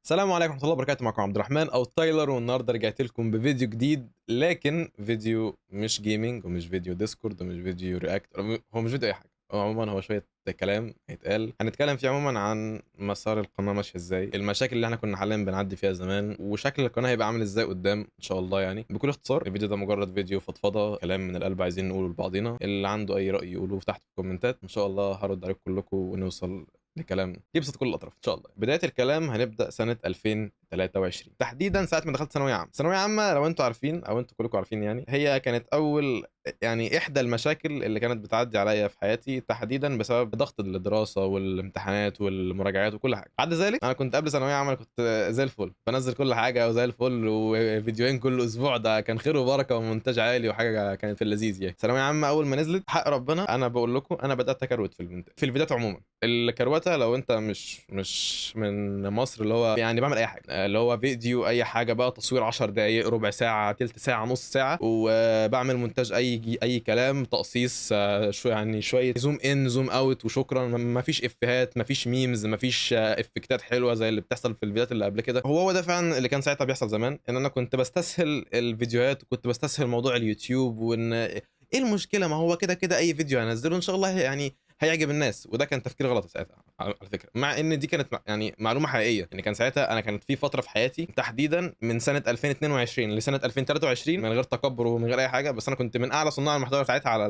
السلام عليكم ورحمة الله وبركاته. معكم عبد الرحمن او تايلر، والنهارده رجعت لكم بفيديو جديد، لكن فيديو مش جيمنج ومش فيديو ديسكورد ومش فيديو رياكت. هو مش فيديو اي حاجه، هو عموما هو شويه كلام هيتقال. هنتكلم فيه عموما عن مسار القناه ماشيه ازاي، المشاكل اللي احنا كنا حاليا بنعدي فيها زمان، وشكل القناه هيبقى عامل ازاي قدام ان شاء الله. يعني بكل اختصار الفيديو ده مجرد فيديو فضفضه، كلام من القلب عايزين نقوله لبعضينا. اللي عنده اي راي يقوله تحت في الكومنتات، ان شاء الله هرد عليكم كلكم ونوصل لكلام يبسط كل الاطراف ان شاء الله. بدايه الكلام هنبدا سنه 2023 تحديدا، ساعه ما دخلت ثانويه عامه. ثانويه عامه لو انتوا عارفين او انتوا كلكم عارفين، يعني هي كانت اول، يعني احدى المشاكل اللي كانت بتعدي عليا في حياتي، تحديدا بسبب ضغط الدراسه والامتحانات والمراجعات وكل حاجه. بعد ذلك انا كنت قبل ثانويه عامه كنت زي الفل، بنزل كل حاجه وزي الفل، وفيديوهين كل اسبوع، ده كان خير وبركه ومونتاج عالي وحاجه كانت في اللذيذ. يعني ثانويه عامه اول ما نزلت، حق ربنا انا بقول لكم انا بدات اكروت في الفيديوهات عموما. الكروته لو انت مش من مصر، اللي هو يعني بعمل اي حاجه، اللي هو فيديو اي حاجه بقى، تصوير 10 دقائق، ربع ساعه، تلت ساعه، نص ساعه، وبعمل مونتاج اي كلام، تقصيص، شو يعني شويه زوم ان زوم اوت وشكرا. ما فيش افيهات، ما فيش ميمز، ما فيش افكتات حلوه زي اللي بتحصل في الفيديوهات اللي قبل كده. هو ده فعلا اللي كان ساعتها بيحصل زمان، ان انا كنت بستسهل الفيديوهات وكنت بستسهل موضوع اليوتيوب، وان ايه المشكله، ما هو كده كده اي فيديو هنزله ان شاء الله يعني هيعجب الناس. وده كان تفكير غلط ساعتها على فكره، مع ان دي كانت يعني معلومه حقيقيه. يعني كان ساعتها انا كانت في فتره في حياتي تحديدا من سنه 2022 لسنه 2023، من غير تكبر ومن غير اي حاجه، بس انا كنت من اعلى صناع المحتوى ساعتها على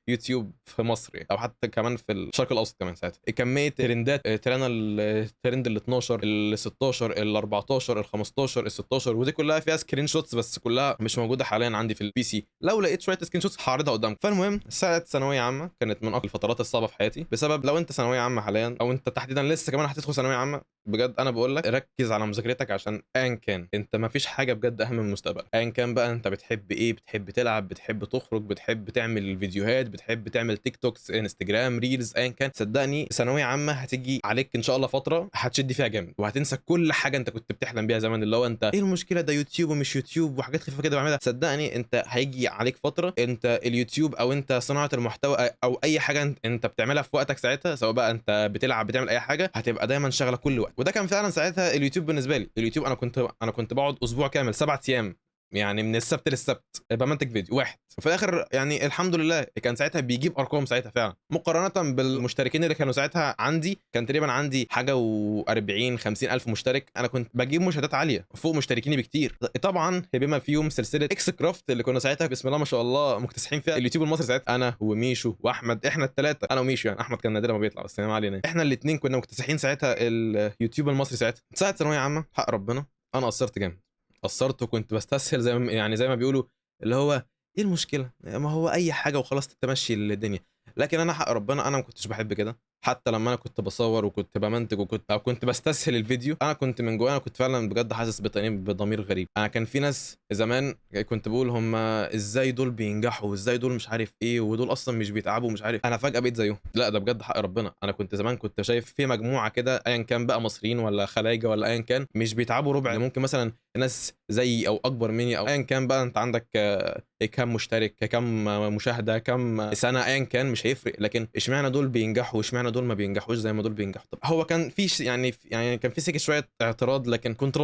اليوتيوب في مصر، يعني او حتى كمان في الشرق الاوسط كمان. ساعتها كميه ترندات، ترند الترند ال 12 ال 16 ال 14 ال 15 ال 16، ودي كلها فيها سكرين شوتس، بس كلها مش موجوده حاليا عندي في البي سي. لو لقيت شويه سكرين شوتس هعرضها قدامكم. فالمهم سنه ثانويه عامه كانت من اكثر الفترات الصعبه في حياتي، بسبب لو انت ثانويه عامه حاليا او انت تحديدا لسه كمان هتدخل ثانويه عامه، بجد انا بقول لك ركز على مذاكرتك، عشان ايا كان انت ما فيش حاجه بجد اهم من المستقبل. ايا كان بقى انت بتحب ايه، بتحب تلعب، بتحب تخرج، بتحب تعمل فيديوهات، بتحب تعمل تيك توكس، انستجرام ريلز، ايا كان، صدقني ثانويه عامه هتيجي عليك ان شاء الله فتره هتشد فيها جامد، وهتنسى كل حاجه انت كنت بتحلم بيها زمان. اللي هو انت ايه المشكله، ده يوتيوب ومش يوتيوب وحاجات خفيفه كده بعملها. صدقني انت هيجي عليك فتره انت اليوتيوب او انت صناعه المحتوى او اي حاجه انت بتعملها في وقتك ساعتها، سواء بقى انت بتلعب بتعمل اي حاجه، هتبقى دايما شغله كل وقت. وده كان فعلا ساعتها اليوتيوب بالنسبه لي. اليوتيوب انا كنت بقعد اسبوع كامل 7 ايام، يعني من السبت للسبت بمنتج فيديو واحد. وفي الاخر يعني الحمد لله كان ساعتها بيجيب ارقام ساعتها فعلا، مقارنه بالمشتركين اللي كانوا ساعتها عندي. كان تقريبا عندي حاجه و40 50 الف مشترك، انا كنت بجيب مشاهدات عاليه فوق مشتركيني بكتير. طبعا بما فيهم سلسله اكس كرافت اللي كنا ساعتها بسم الله ما شاء الله مكتسحين فيها اليوتيوب المصري ساعتها، انا وميشو واحمد، احنا الثلاثه، انا وميشو، يعني احمد كان نادرا ما بيطلع بس ما علينا، احنا الاثنين كنا مكتسحين ساعتها اليوتيوب المصري. ساعتها ساعه ثانويه عامه حق ربنا انا قصرت جامد، قصرت وكنت بستسهل زي ما بيقولوا، اللي هو ايه المشكله، ما هو اي حاجه وخلاص تمشي الدنيا. لكن انا حق ربنا انا ما كنتش بحب كده. حتى لما انا كنت بصور وكنت بمنتج وكنت او كنت بستسهل الفيديو، انا كنت من جوايا، انا كنت فعلا بجد حاسس بتأنيب بضمير غريب. انا كان في ناس زمان كنت بقول هم ازاي دول بينجحوا، وازاي دول مش عارف ايه، ودول اصلا مش بيتعبوا مش عارف، انا فجأة بقيت زيهم. لا ده بجد حق ربنا. انا كنت زمان كنت شايف في مجموعه كده، ايا كان بقى مصريين ولا خلايجه ولا ايا كان، مش بيتعبوا ربع اللي ممكن مثلا ناس زيي او اكبر مني او ايا كان بقى. انت عندك كم مشترك، كم مشاهده، كم سنه، ايا كان مش هيفرق، لكن اشمعنى دول بينجحوا واشمعنى دول ما بينجحوش زي ما دول بينجحوا؟ طب هو كان في يعني كان في سكه شويه اعتراض، لكن كنت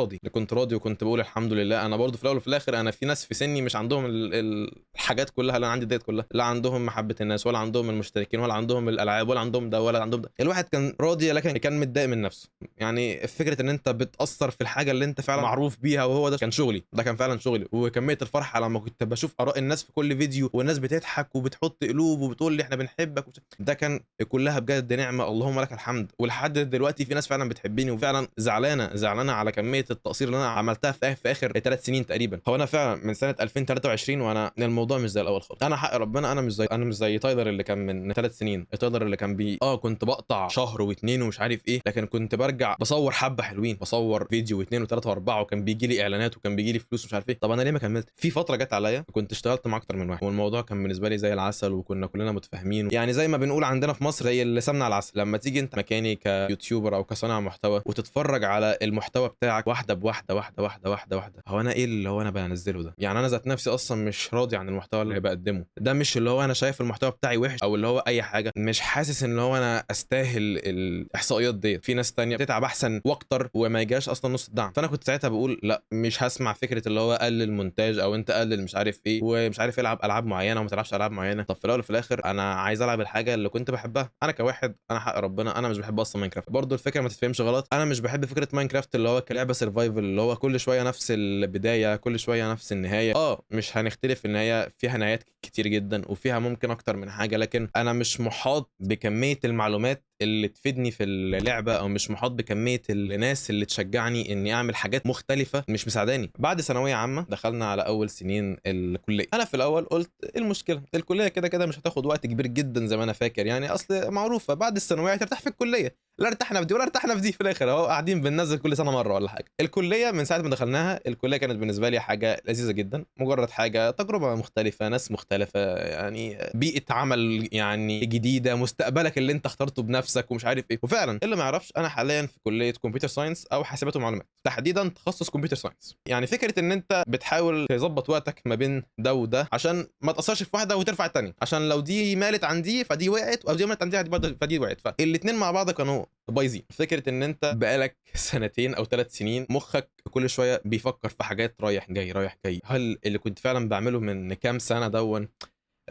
راضي وكنت بقول الحمد لله. انا برضو في الاول وفي الاخر انا في ناس في سني مش عندهم الحاجات كلها اللي انا عندي ديت كلها، لا عندهم محبه الناس، ولا عندهم المشتركين، ولا عندهم الالعاب، ولا عندهم ده ولا عندهم ده. الواحد كان راضي لكن كان متضايق من نفسه. يعني فكره ان انت بتاثر في الحاجه اللي انت فعلا معروف بيها، وهو ده كان شغلي، ده كان فعلا شغلي. وكميه الفرحه لما كنت بشوف اراء الناس في كل فيديو، والناس بتضحك وبتحط قلوب وبتقول لي احنا بنحبك، ده كان كلها بجد نعمه، اللهم لك الحمد. ولحد دلوقتي في ناس فعلا بتحبني وفعلا زعلانه على كميه التقصير اللي انا عملتها في اخر 3 سنين تقريبا. هو انا فعلا من سنه 2023 وانا الموضوع مش زي الاول خالص. انا حق ربنا انا مش زي تايلر اللي كان من 3 سنين. تايلر اللي كان كنت بقطع شهر واثنين ومش عارف ايه، لكن كنت برجع بصور حبه حلوين، بصور فيديو واثنين وثلاثه واربعه، وكان بيجي بيجي لي اعلانات وكان بيجي لي فلوس ومش عارف ايه. طب انا ليه ما كملت؟ في فتره جت عليا كنت اشتغلت مع اكتر من واحد والموضوع كان بالنسبه لي زي العسل وكنا كلنا متفاهمين، يعني زي ما بنقول عندنا في مصر زي السمنه على العسل. لما تيجي انت مكاني كيوتيوبر او كصانع محتوى وتتفرج على المحتوى بتاعك واحده بواحده واحده واحده واحده واحده، هو انا ايه اللي هو انا بنزله ده؟ يعني انا ذات نفسي اصلا مش راضي عن المحتوى اللي بقدمه ده. مش اللي هو انا شايف المحتوى بتاعي وحش او اللي هو اي حاجه، مش حاسس ان هو انا استاهل الاحصائيات ديت. في ناس تانية بتتعب احسن واكتر وما يجاش اصلا نص الدعم. فانا كنت ساعتها بقول لا، مش هسمع فكره اللي هو قلل مونتاج او انت قلل مش عارف ايه ومش عارف العب العاب معينه وما تلعبش العاب معينه. طب في الاول وفي الاخر انا عايز العب الحاجه اللي كنت بحبها. انا كواحد، انا حق ربنا انا مش بحب اصلا ماينكرافت. برضو الفكره ما تتفهمش غلط، انا مش بحب فكره ماينكرافت اللي هو كلعبه سرفايفل اللي هو كل شويه نفس البدايه كل شويه نفس النهايه. مش هنختلف ان هي فيها نهايات كتير جدا وفيها ممكن اكتر من حاجه، لكن انا مش محاط بكميه المعلومات اللي تفيدني في اللعبه او مش محاط بكميه الناس اللي تشجعني اني اعمل حاجات مختلفه مش مساعداني. بعد ثانويه عامه دخلنا على اول سنين الكليه. انا في الاول قلت إيه المشكله؟ الكليه كده كده مش هتاخد وقت كبير جدا زي ما انا فاكر، يعني اصل معروفه بعد الثانويه هترتاح في الكليه. لا ارتحنا في دي ولا ارتحنا في دي، في الاخر اهو قاعدين بننزل كل سنه مره ولا حاجه. الكليه من ساعه ما دخلناها الكليه كانت بالنسبه لي حاجه لذيذه جدا، مجرد حاجه تجربه مختلفه، ناس مختلفه، يعني بيئه عمل يعني جديده، مستقبلك اللي انت اخترته بنفسك ومش عارف ايه. وفعلا اللي ما يعرفش انا حاليا في كليه كمبيوتر ساينس او حاسبات ومعلومات، تحديدا تخصص كمبيوتر ساينس. يعني فكره ان انت بتحاول تظبط وقتك ما بين ده وده عشان ما تاثرش في واحده وترفع الثانيه، عشان لو دي مالت عن دي فدي وقعت، او دي مالت عن دي فدي وقعت، فالاثنين مع بعض كانوا بايظين. فكره ان انت بقالك سنتين او 3 سنين مخك كل شويه بيفكر في حاجات رايح جاي رايح جاي. هل اللي كنت فعلا بعمله من كام سنه دون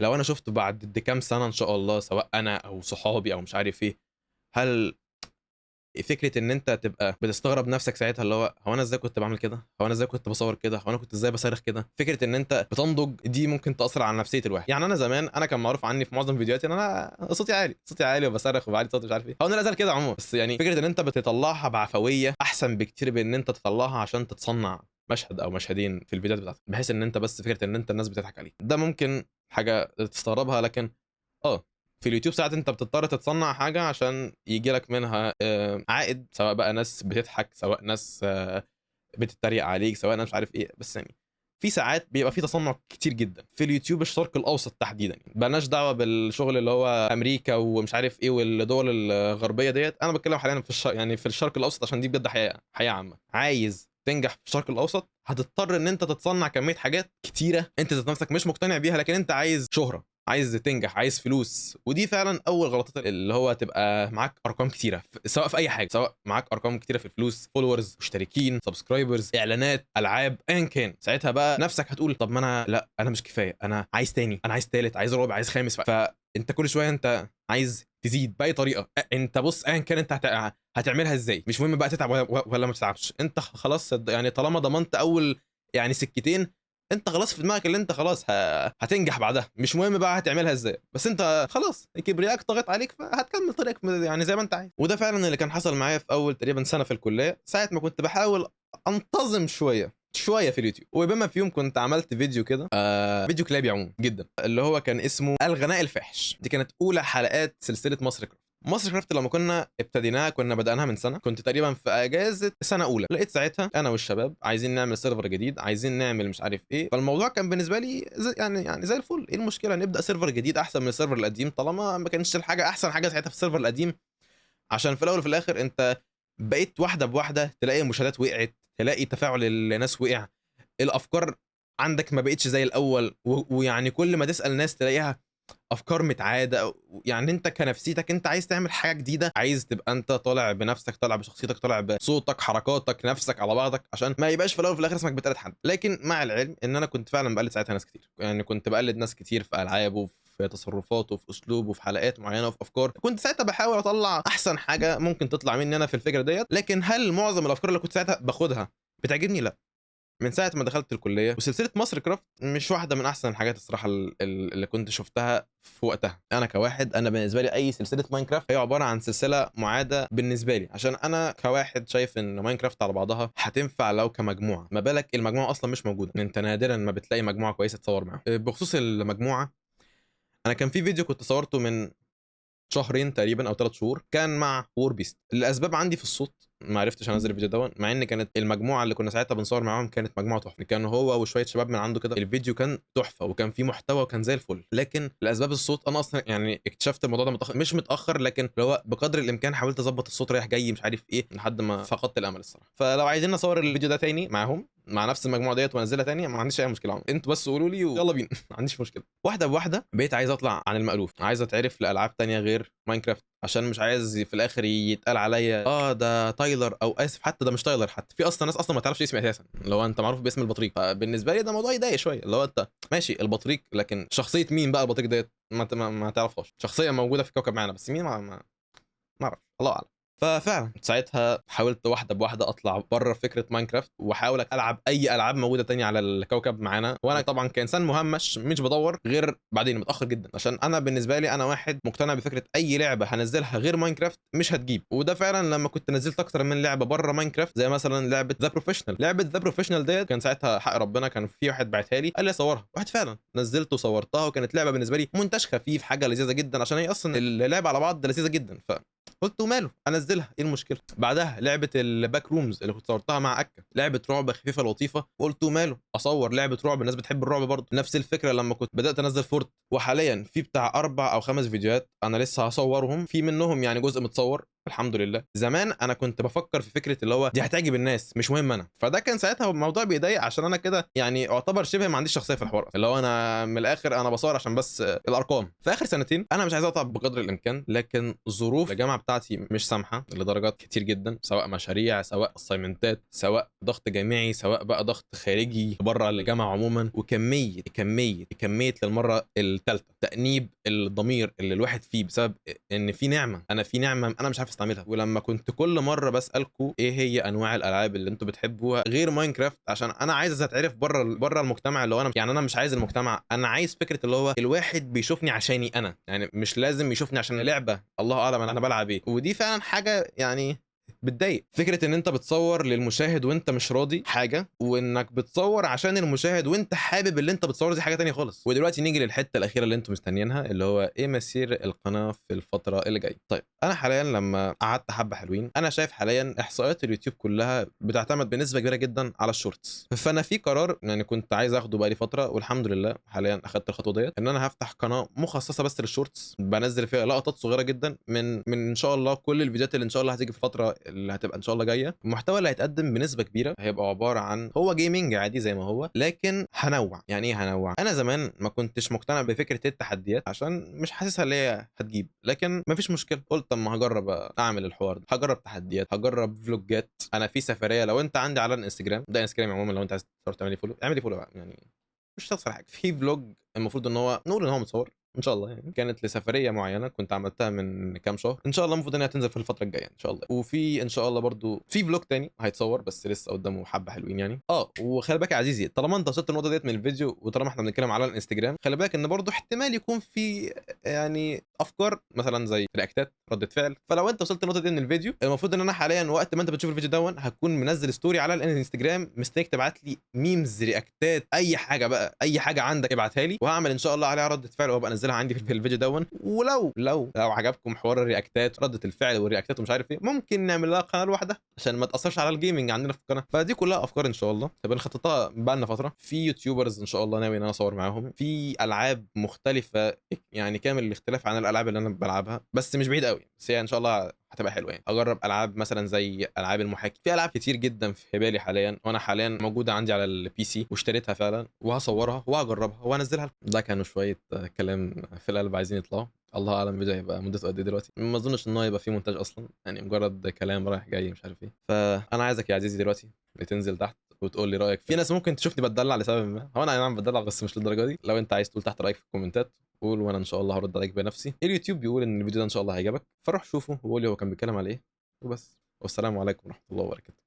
لو انا شفته بعد كام سنه ان شاء الله، سواء انا او صحابي او مش عارف ايه، هل فكره ان انت تبقى بتستغرب نفسك ساعتها اللي هو انا ازاي كنت بعمل كده؟ هو انا ازاي كنت بصور كده؟ هو انا كنت ازاي بصرخ كده؟ فكره ان انت بتنضج دي ممكن تاثر على نفسيه الواحد. يعني انا زمان انا كان معروف عني في معظم فيديوهاتي ان انا صوتي عالي، صوتي عالي وبصرخ وبعلي صوتي مش عارف ايه. هو انا لا زال كده عموما، بس يعني فكره ان انت بتطلعها بعفويه احسن بكتير من ان انت تطلعها عشان تتصنع مشهد او مشهدين في الفيديوهات بتاعتك، بحيث ان انت بس فكره ان انت الناس بتضحك عليك. ده ممكن حاجه تستغربها، لكن في اليوتيوب ساعات انت بتضطر تتصنع حاجه عشان يجي لك منها عائد، سواء بقى ناس بتضحك، سواء ناس بتتريق عليك، سواء ناس مش عارف ايه. بس يعني في ساعات بيبقى في تصنع كتير جدا في اليوتيوب الشرق الاوسط تحديدا، يعني بلاش دعوه بالشغل اللي هو امريكا ومش عارف ايه والدول الغربيه ديت. انا بتكلم حاليا في يعني في الشرق الاوسط عشان دي بجد حياه عامه. عايز تنجح في الشرق الاوسط هتضطر ان انت تتصنع كميه حاجات كتيره انت ذات نفسك مش مقتنع بيها، لكن انت عايز شهره، عايز تنجح، عايز فلوس. ودي فعلا اول غلطات اللي هو تبقى معاك ارقام كتيره سواء في اي حاجه، سواء معاك ارقام كتيره في الفلوس، فولورز، مشتركين، سبسكرايبرز، اعلانات، العاب، ايا كان. ساعتها بقى نفسك هتقول طب ما انا لا انا مش كفايه، انا عايز تاني، انا عايز تالت، عايز رابع، عايز خامس. فانت كل شويه انت عايز تزيد باي طريقه. انت بص ايا كان انت هتعملها ازاي، مش مهم بقى تتعب ولا ما تتعبش. انت خلاص يعني طالما ضمنت اول يعني سكتين، انت خلاص في دماغك اللي انت خلاص هتنجح بعدها، مش مهم بقى هتعملها ازاي، بس انت خلاص كبرياءك طاغت عليك فهتكمل طريقك يعني زي ما انت عايز. وده فعلا اللي كان حصل معايا في اول تقريبا سنه في الكليه، ساعه ما كنت بحاول انتظم شويه في اليوتيوب. وبما في يوم كنت عملت فيديو كده فيديو كلابي عموما جدا اللي هو كان اسمه الغناء الفاحش. دي كانت اولى حلقات سلسله مصر كرافت. مصر كرافت لما كنا ابتديناها كنا بدأناها من سنه، كنت تقريبا في اجازه سنه اولى. لقيت ساعتها انا والشباب عايزين نعمل سيرفر جديد، عايزين نعمل مش عارف ايه. فالموضوع كان بالنسبه لي يعني زي الفل. ايه المشكله نبدا سيرفر جديد احسن من السيرفر القديم، طالما ما كانش الحاجه احسن حاجه ساعتها في السيرفر القديم. عشان في الاول وفي الاخر انت بقيت واحده بواحده تلاقي المشاهدات وقعت، تلاقي تفاعل الناس وقع، الافكار عندك ما بقتش زي الاول. ويعني كل ما تسال ناس تلاقيها افكار متعاده. يعني انت كنفسيتك انت عايز تعمل حاجه جديده، عايز تبقى انت طالع بنفسك، طالع بشخصيتك، طالع بصوتك، حركاتك، نفسك على بعضك، عشان ما يبقاش في الاول وفي الاخر اسمك بتقلد حد. لكن مع العلم ان انا كنت فعلا بقلد ساعتها ناس كتير، يعني كنت بقلد ناس كتير في العابه وفي تصرفاته وفي اسلوبه وفي حلقات معينه وفي افكار. كنت ساعتها بحاول اطلع احسن حاجه ممكن تطلع مني انا في الفكره ديت. لكن هل معظم الافكار اللي كنت ساعتها باخدها بتعجبني؟ لا. من ساعه ما دخلت الكليه وسلسله مصر كرافت مش واحده من احسن الحاجات الصراحه اللي كنت شفتها في وقتها. انا كواحد، انا بالنسبه لي اي سلسله ماينكرافت هي عباره عن سلسله معاده بالنسبه لي، عشان انا كواحد شايف ان ماينكرافت على بعضها هتنفع لو كمجموعه، ما بالك المجموعه اصلا مش موجوده. انت نادرا ما بتلاقي مجموعه كويسه تصور معاهم. بخصوص المجموعه، انا كان في فيديو كنت صورته من شهرين تقريبا او 3 شهور، كان مع وور بيست. الاسباب عندي في الصوت ما عرفتش انزل الفيديو دون، مع ان كانت المجموعه اللي كنا ساعتها بنصور معاهم كانت مجموعه تحفه، كان هو وشويه شباب من عنده كده، الفيديو كان تحفه وكان فيه محتوى وكان زي الفل. لكن لاسباب الصوت انا اصلا يعني اكتشفت الموضوع ده متأخر، مش متاخر، لكن اللي هو بقدر الامكان حاولت اظبط الصوت رايح جاي مش عارف ايه، لحد ما فقدت الامل الصراحه. فلو عايزين نصور الفيديو ده تاني معاهم مع نفس المجموعه ديت وانزلها تاني، ما عنديش اي مشكله عمو. انتوا بس قولوا لي ويلا بينا ما عنديش مشكله. واحده بواحده بقيت عايز اطلع عن المألوف، عايز اتعرف لالعاب تانية غير ماينكرافت، عشان مش عايز في الاخر يتقال عليا ده تايلر، او اسف حتى ده مش تايلر، حتى في اصلا ناس اصلا ما تعرفش اسمي اساسا، لو انت معروف باسم البطريق. فبالنسبه لي ده موضوع يضايق شويه، اللي هو انت ماشي البطريق، لكن شخصيه مين بقى البطريق ديت ما تعرفهاش، شخصيه موجوده في الكوكب معانا بس مين ما اعرفش، الله اعلم. ففعلا ساعتها حاولت واحده بواحده اطلع بره فكره ماينكرافت، واحاول العب اي العاب موجوده تانية على الكوكب معانا. وانا طبعا كانسان مهمش مش بدور غير بعدين متاخر جدا، عشان انا بالنسبه لي انا واحد مقتنع بفكره اي لعبه هنزلها غير ماينكرافت مش هتجيب. وده فعلا لما كنت نزلت اكتر من لعبه بره ماينكرافت، زي مثلا لعبه ذا بروفيشنال. لعبه ذا بروفيشنال ديت كان ساعتها حق ربنا كان في واحد بعتها لي قال لي اصورها، واحد فعلا نزلت وصورتها، وكانت لعبه بالنسبه لي منتج خفيف، حاجه لذيذه جدا، عشان هي اصلا اللعبه على بعض لذيذه جدا. قلت وماله انزلها، ايه المشكله؟ بعدها لعبه الباك رومز اللي كنت صورتها مع اكا، لعبه رعب خفيفه لطيفه، وقلت وماله اصور لعبه رعب، الناس بتحب الرعب برضه. نفس الفكره لما كنت بدات انزل فورت، وحاليا في بتاع 4 أو 5 فيديوهات انا لسه هصورهم، في منهم يعني جزء متصور الحمد لله. زمان انا كنت بفكر في فكره اللي هو دي هتعجب الناس مش مهم انا، فده كان ساعتها الموضوع بيضايق، عشان انا كده يعني اعتبر شبه ما عنديش شخصيه في الحوار، اللي هو انا من الاخر انا بصور عشان بس الارقام. في اخر سنتين انا مش عايز اقطع بقدر الامكان، لكن ظروف الجامعه بتاعتي مش سامحه لدرجات كتير جدا، سواء مشاريع، سواء اسايمنتات، سواء ضغط جامعي، سواء بقى ضغط خارجي بره الجامعه عموما، وكميه للمره الثالثه تانيب الضمير اللي الواحد فيه بسبب ان في نعمه، انا في نعمه انا مش عارف استعملها. ولما كنت كل مره بسالكم ايه هي انواع الالعاب اللي انتوا بتحبوها غير ماينكرافت، عشان انا عايز اتعرف بره المجتمع، اللي هو انا يعني انا مش عايز المجتمع، انا عايز فكره اللي هو الواحد بيشوفني عشاني انا، يعني مش لازم يشوفني عشان لعبه، الله اعلم انا بلعب ايه. ودي فعلا حاجه يعني بتضايق، فكره ان انت بتصور للمشاهد وانت مش راضي حاجه، وانك بتصور عشان المشاهد وانت حابب اللي انت بتصوره دي حاجه تانية خالص. ودلوقتي نيجي للحته الاخيره اللي انتم مستنيينها، اللي هو ايه مسير القناه في الفتره اللي جايه. طيب انا حاليا لما قعدت حبه حلوين، انا شايف حاليا احصائيات اليوتيوب كلها بتعتمد بنسبه كبيره جدا على الشورتس، فانا في قرار يعني كنت عايز اخده بقالي فتره، والحمد لله حاليا اخدت الخطوه ديت، ان انا هفتح قناه مخصصه بس للشورتس، بنزل فيها لقطات صغيره جدا من ان شاء الله كل الفيديوهات اللي ان شاء الله هتيجي في الفتره اللي هتبقى ان شاء الله جايه. المحتوى اللي هيتقدم بنسبه كبيره هيبقى عباره عن هو جيمنج عادي زي ما هو، لكن هنوع. يعني ايه هنوع؟ انا زمان ما كنتش مقتنع بفكره التحديات عشان مش حاسسها اللي هي هتجيب، لكن ما فيش مشكله، قلت اما هجرب اعمل الحوار ده، هجرب تحديات، هجرب فلوجات. انا في سفريه، لو انت عندي على الانستجرام، ده انستجرام عموما، لو انت عايز تعملي فولو اعملي فولو بقى، يعني مش هتخسر حاجه. في فلوج المفروض ان هو نقول ان هو متصور ان شاء الله، يعني كانت لسفريه معينه كنت عملتها من كام شهر، ان شاء الله المفروض انها تنزل في الفتره الجايه ان شاء الله. وفي ان شاء الله برضو في فلوج تاني هيتصور بس لسه قدامه حبه حلوين يعني. وخلي بالك يا عزيزي، طالما انت وصلت النقطه ديت من الفيديو، وطالما احنا بنتكلم على الانستجرام، خلي بالك ان برضو احتمال يكون في يعني افكار مثلا زي رياكتات، رده فعل. فلو انت وصلت النقطه دي من الفيديو، المفروض ان انا حاليا وقت ما انت بتشوف الفيديو دون هكون منزل ستوري على الانستجرام، مستنيك تبعت لي ميمز، رياكتات، اي حاجه بقى، اي حاجه عندك ابعتها لي، وهعمل ان شاء الله عليها رده فعل وابقى انزلها عندي في الفيديو دون. ولو عجبكم حوار الرياكتات، رده الفعل والرياكتات ومش عارف ايه، ممكن نعمل لها قناه لوحدها عشان ما تاثرش على الجيمنج عندنا في القناه. فدي كلها افكار ان شاء الله تبقى نخططها بقى لنا فتره. في يوتيوبرز ان شاء الله ناوي ان انا اصور معاهم في العاب مختلفه، يعني كامل الاختلاف عن الالعاب اللي انا بلعبها، بس مش بعيد قوي، بس هي ان شاء الله هتبقى حلوه. يعني اجرب العاب مثلا زي العاب المحاكي، في العاب كتير جدا في بالي حاليا، وانا حاليا موجوده عندي على البي سي واشتريتها فعلا، وهصورها وهجربها وهنزلها لكم. ده كانوا شويه كلام في القلب عايزين يطلعوا، الله اعلم الفيديو هيبقى مدته قد ايه دلوقتي، ما اظنش ان هو يبقى فيه مونتاج اصلا، يعني مجرد كلام رايح جاي مش عارف ايه. فانا عايزك يا عزيزي دلوقتي تنزل تحت وتقول لي رايك. في ناس ممكن تشوفني بتدلع لسبب ما، هو انا نعم بتدلع بس مش للدرجه دي. لو انت عايز تقول تحت رايك في الكومنتات قول، وانا ان شاء الله هرد عليك بنفسي. اليوتيوب بيقول ان الفيديو ده ان شاء الله هيعجبك، فروح شوفه وقول لي هو كان بيتكلم على ايه وبس. والسلام عليكم ورحمه الله وبركاته.